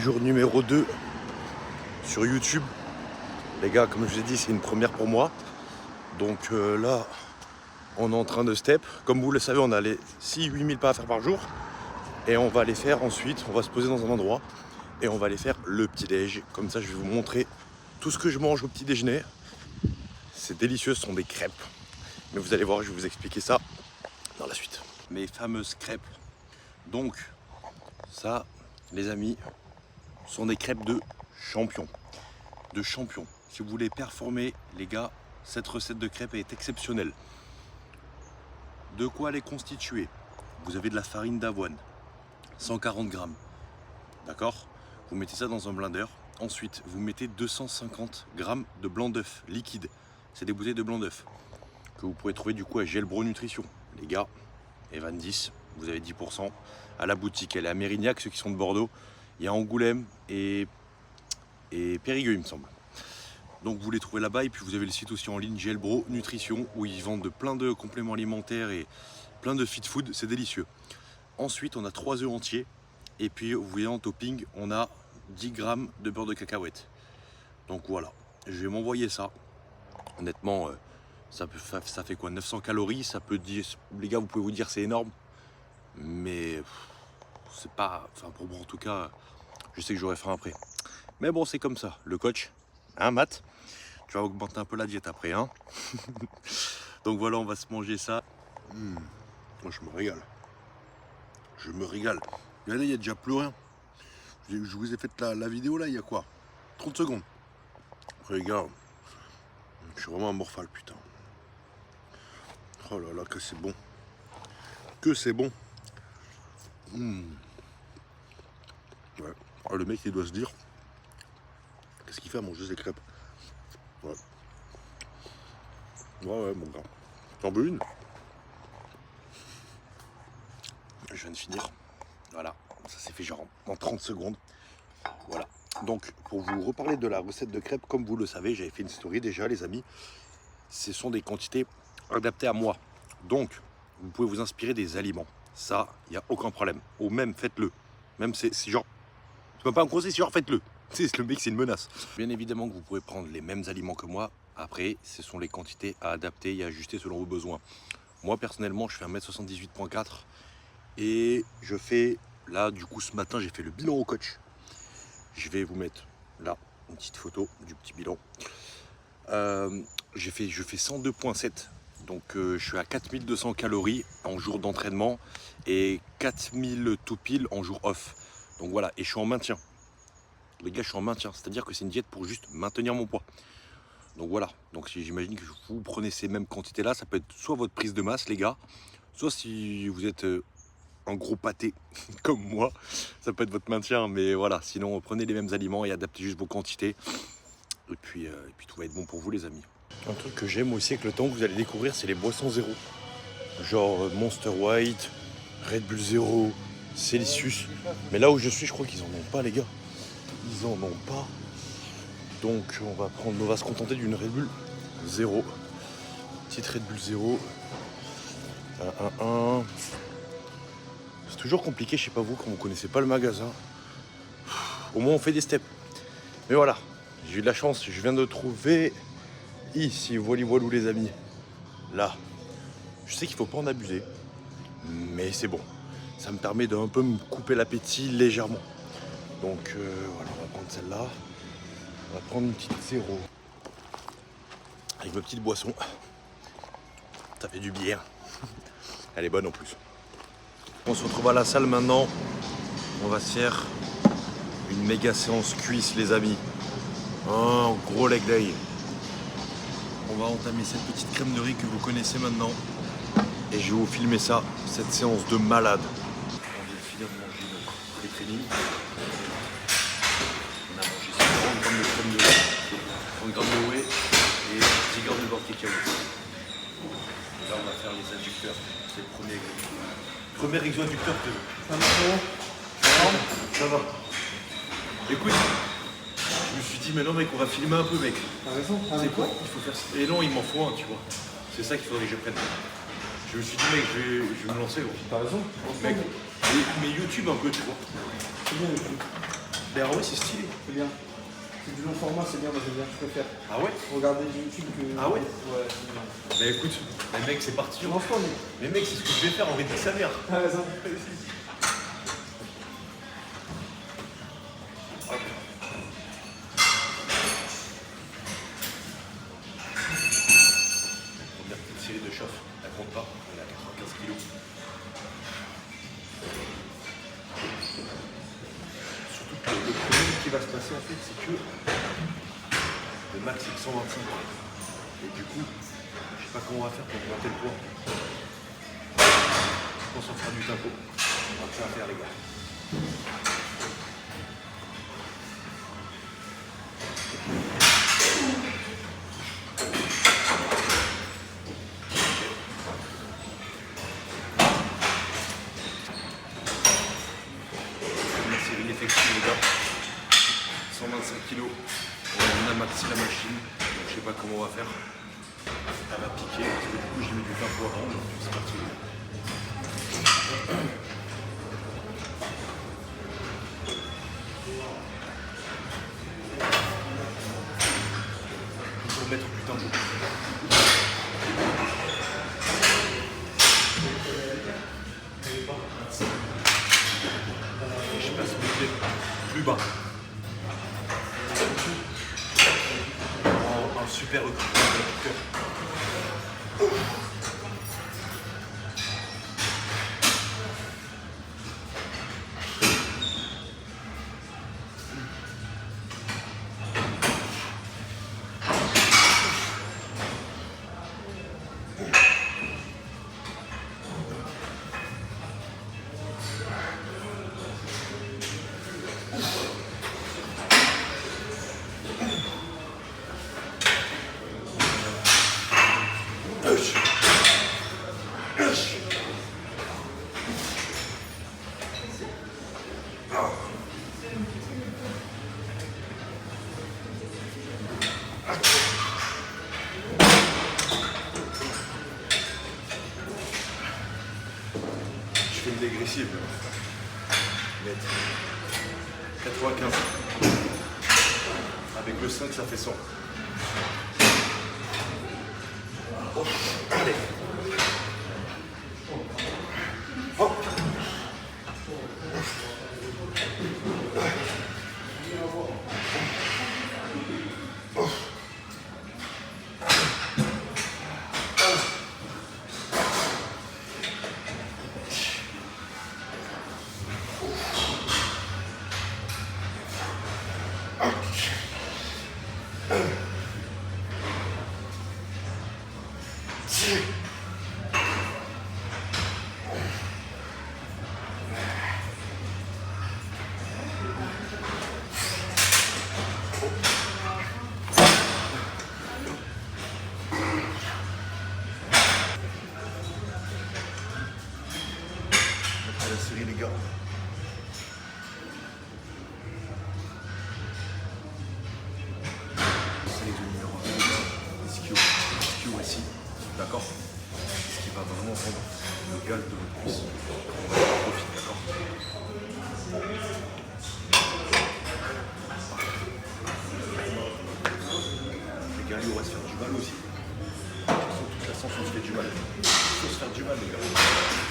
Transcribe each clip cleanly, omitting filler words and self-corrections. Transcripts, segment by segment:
Jour numéro 2 sur YouTube. Les gars, comme je vous ai dit, c'est une première pour moi. Donc là, on est en train de step. Comme vous le savez, on a les 6-8 000 pas à faire par jour. Et on va les faire ensuite, on va se poser dans un endroit. Et on va aller faire le petit-déj. Comme ça, je vais vous montrer tout ce que je mange au petit-déjeuner. C'est délicieux, ce sont des crêpes. Mais vous allez voir, je vais vous expliquer ça dans la suite. Mes fameuses crêpes. Donc, ça, les amis, sont des crêpes de champion. De champion. Si vous voulez performer, les gars, cette recette de crêpes est exceptionnelle. De quoi elle est constituée? Vous avez de la farine d'avoine, 140 grammes. D'accord? Vous mettez ça dans un blender. Ensuite, vous mettez 250 grammes de blanc d'œuf liquide. C'est des bouteilles de blanc d'œuf que vous pouvez trouver du coup à Gelbro Nutrition. Les gars, Evan 10, vous avez 10% à la boutique. Elle est à Mérignac, ceux qui sont de Bordeaux. Il y a Angoulême et Périgueux, il me semble. Donc vous les trouvez là-bas. Et puis vous avez le site aussi en ligne Gelbro Nutrition où ils vendent plein de compléments alimentaires et plein de fit food. C'est délicieux. Ensuite, on a 3 œufs entiers. Et puis vous voyez en topping, on a 10 grammes de beurre de cacahuète. Donc voilà, je vais m'envoyer ça. Honnêtement, ça fait quoi, 900 calories. Ça peut dire, les gars, vous pouvez vous dire c'est énorme. Mais c'est pas, enfin pour moi en tout cas, je sais que j'aurais faim après. Mais bon, c'est comme ça. Le coach, hein, Matt, tu vas augmenter un peu la diète après, hein. Donc voilà, on va se manger ça. Moi, je me régale. Je me régale. Regardez, il n'y a déjà plus rien. Je vous ai fait la vidéo là, il y a quoi, 30 secondes. Après, les gars, je suis vraiment un morphale, putain. Oh là là, que c'est bon. Que c'est bon. Ouais. Oh, le mec, il doit se dire, qu'est-ce qu'il fait à manger ces crêpes? Ouais. Ouais, mon gars. T'en veux une? Je viens de finir. Voilà, ça s'est fait genre en 30 secondes. Voilà. Donc, pour vous reparler de la recette de crêpes, comme vous le savez, j'avais fait une story déjà, les amis. Ce sont des quantités adaptées à moi. Donc, vous pouvez vous inspirer des aliments. Ça, il n'y a aucun problème. Ou même, faites-le. Même, c'est genre... Tu peux pas me conseiller, c'est genre, faites-le. Le mec, c'est une menace. Bien évidemment que vous pouvez prendre les mêmes aliments que moi. Après, ce sont les quantités à adapter et à ajuster selon vos besoins. Moi, personnellement, je fais 1m78.4. Et je fais... Là, du coup, ce matin, j'ai fait le bilan au coach. Je vais vous mettre là une petite photo du petit bilan. Je fais 102,7. Donc je suis à 4200 calories en jour d'entraînement et 4000 tout pile en jour off. Donc voilà, et je suis en maintien. Les gars, je suis en maintien. C'est-à-dire que c'est une diète pour juste maintenir mon poids. Donc voilà. Donc si j'imagine que vous prenez ces mêmes quantités-là, ça peut être soit votre prise de masse, les gars, soit si vous êtes... un gros pâté comme moi, ça peut être votre maintien, mais voilà, sinon prenez les mêmes aliments et adaptez juste vos quantités et puis tout va être bon pour vous, les amis. Un truc que j'aime aussi avec le temps que vous allez découvrir, c'est les boissons zéro, genre Monster White, Red Bull Zero, Celsius. Mais là où je suis, je crois qu'ils en ont pas, les gars, ils en ont pas. Donc on va se contenter d'une Red Bull Zero, petite Red Bull Zero. C'est toujours compliqué, je sais pas vous, quand vous connaissez pas le magasin. Au moins on fait des steps. Mais voilà, j'ai eu de la chance, je viens de trouver ici, voilou les amis. Là, je sais qu'il faut pas en abuser, mais c'est bon. Ça me permet d'un peu me couper l'appétit légèrement. Donc voilà, on va prendre celle-là. On va prendre une petite zéro. Avec ma petite boisson. Ça fait du bien. Elle est bonne en plus. On se retrouve à la salle maintenant. On va se faire une méga séance cuisse, les amis. Un gros leg day. On va entamer cette petite crème de riz que vous connaissez maintenant. Et je vais vous filmer ça, cette séance de malade. On vient de finir de manger notre pré-training. On a mangé 50 grammes de crème de riz, 30 grammes de whey et 10 grammes de beurre de cacahuète. Là, on va faire les adducteurs. C'est le premier exercice. Premier exo-adducteur que... Ça va. Écoute, je me suis dit, mais non mec, on va filmer un peu mec. T'as raison. C'est quoi? Il faut faire ça. Et non, il m'en faut un, tu vois. C'est ça qu'il faudrait que je prenne. Je me suis dit, mec, je vais me lancer. Gros. T'as raison. Mec, mais YouTube un peu, tu vois. C'est bien YouTube. Mais en vrai, c'est stylé. C'est bien. C'est du long format, c'est bien, moi j'aime bien, je préfère. Ah ouais? Regarder YouTube que. Ah ouais? Ouais, c'est bien. Bah écoute, mais mec, c'est parti. Tu manges pas, mec? Mais mec, c'est ce que je vais faire en réduit sa mère. Ah, ça. Première petite série de chauffe, elle compte pas, elle est à 95 kg. Surtout que le premier qui va se passer en fait, c'est que le max c'est 125. Et du coup, je sais pas comment on va faire pour monter le poids. Je pense en faire du tempo. On va que ça à faire les gars. La série effective les gars. 125 kg. On a maxi la machine. Donc, je sais pas comment on va faire. Elle va piquer parce que du coup j'ai mis du tempo avant. Donc c'est parti. Pour mettre du tempo. Et je passe mes pieds plus bas. En super recruteur. Je fais une dégressive. Net. 95. Avec le 5, ça fait 100. Oh, allez. Hop. La série les gars. Série de numéro 1, SQ aussi, d'accord? Ce qui va vraiment rendre le gaz de votre cuisse. On va en profiter, d'accord? Les gars, on va se faire du mal aussi. De toute façon, on se fait du mal. Il faut se faire du mal, les gars.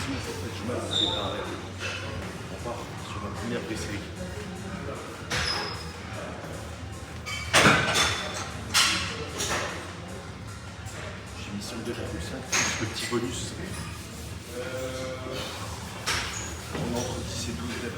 Sinon, on se fait du mal, on se fait pas arrêter. On part sur ma première série. J'ai mis sur 2,5 plus le petit bonus. On est entre 10 et 12 reps.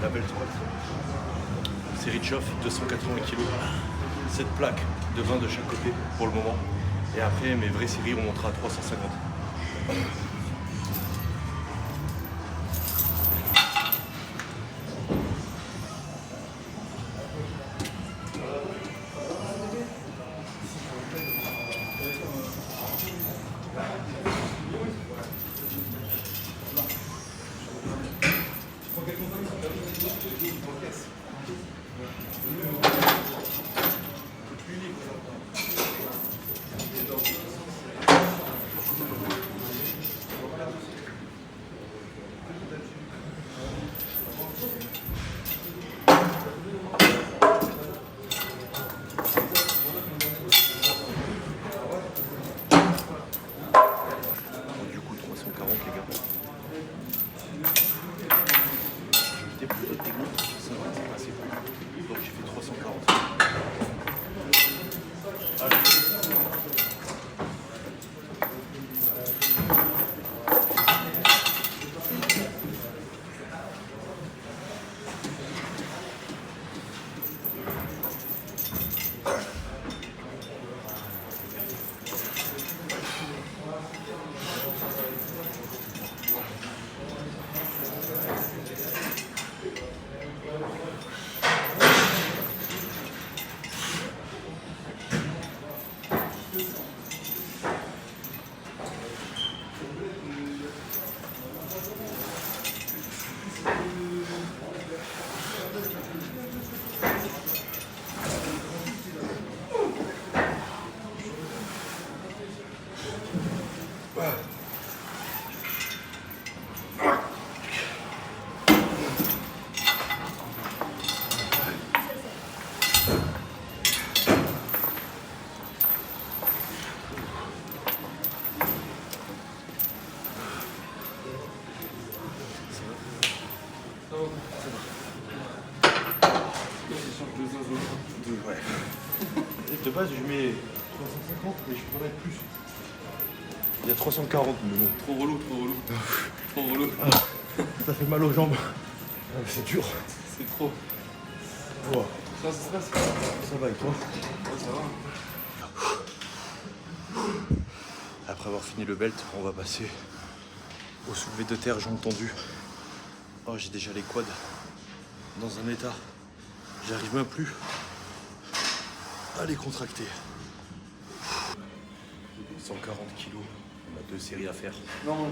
La belle squat. Série de chauffe, 280 kg. 7 plaques de 20 de chaque côté pour le moment. Et après, mes vraies séries, on montera à 350. Du coup, 340 les gars. J'étais plus haute technique, ça va, c'est passé. Donc j'ai fait 340. Allez. Ouais. De base, je mets 350, mais je peux mettre plus. Il y a 340, mais bon. Trop relou, trop relou. Trop relou. Ça fait mal aux jambes. C'est dur. C'est trop. Ouais. Ça se passe. Ça va et toi? Ouais, ça va. Après avoir fini le belt, on va passer au soulevé de terre, jambes tendues. Oh, j'ai déjà les quads dans un état. J'arrive même plus à les contracter. 140 kilos, on a 2 séries à faire. Non,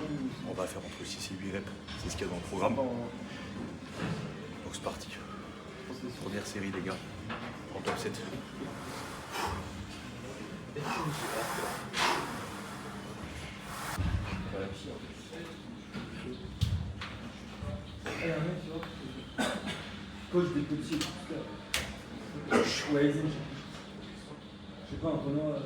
On va faire entre 6 et 8 reps, c'est ce qu'il y a dans le programme. Donc c'est parti. Première série les gars, en top 7. coach des petits. Ouais, je sais pas, un tournoi.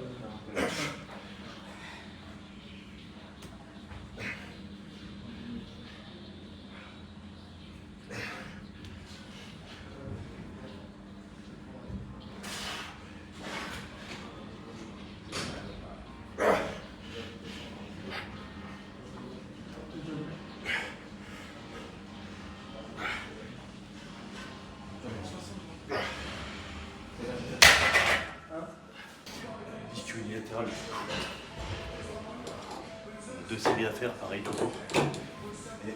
Ischio unilatéral. 2 séries à faire, pareil toujours. Et...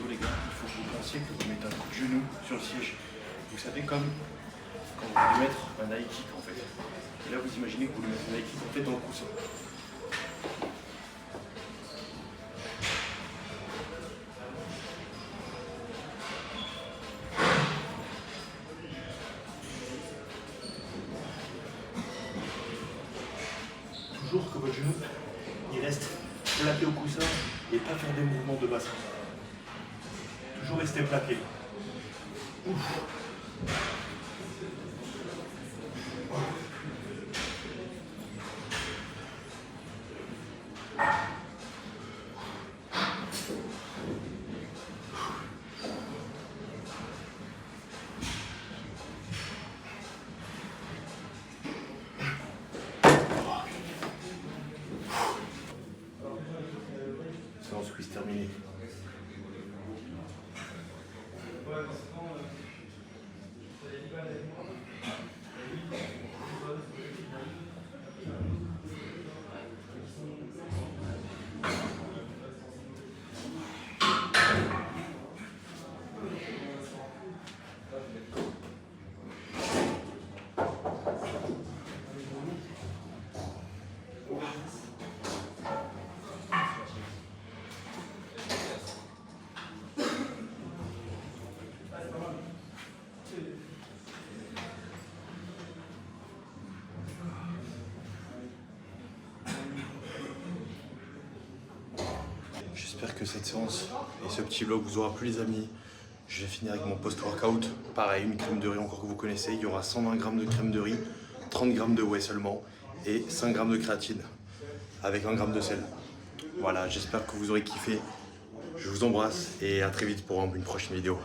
les gars, il faut que vous pensiez que vous mettez un coup de genou sur le siège. Vous savez, comme quand vous voulez mettre un high kick en fait. Et là, vous imaginez que vous voulez mettre un high kick en fait dans le coussin. Toujours que votre genou, il reste plaqué au coussin et pas faire des mouvements de bassin. Toujours rester plaqué. Ouf. Séance squeeze terminée. J'espère que cette séance et ce petit vlog vous aura plu les amis. Je vais finir avec mon post-workout. Pareil, une crème de riz encore que vous connaissez. Il y aura 120 g de crème de riz, 30 g de whey seulement et 5 g de créatine avec 1 g de sel. Voilà, j'espère que vous aurez kiffé. Je vous embrasse et à très vite pour une prochaine vidéo.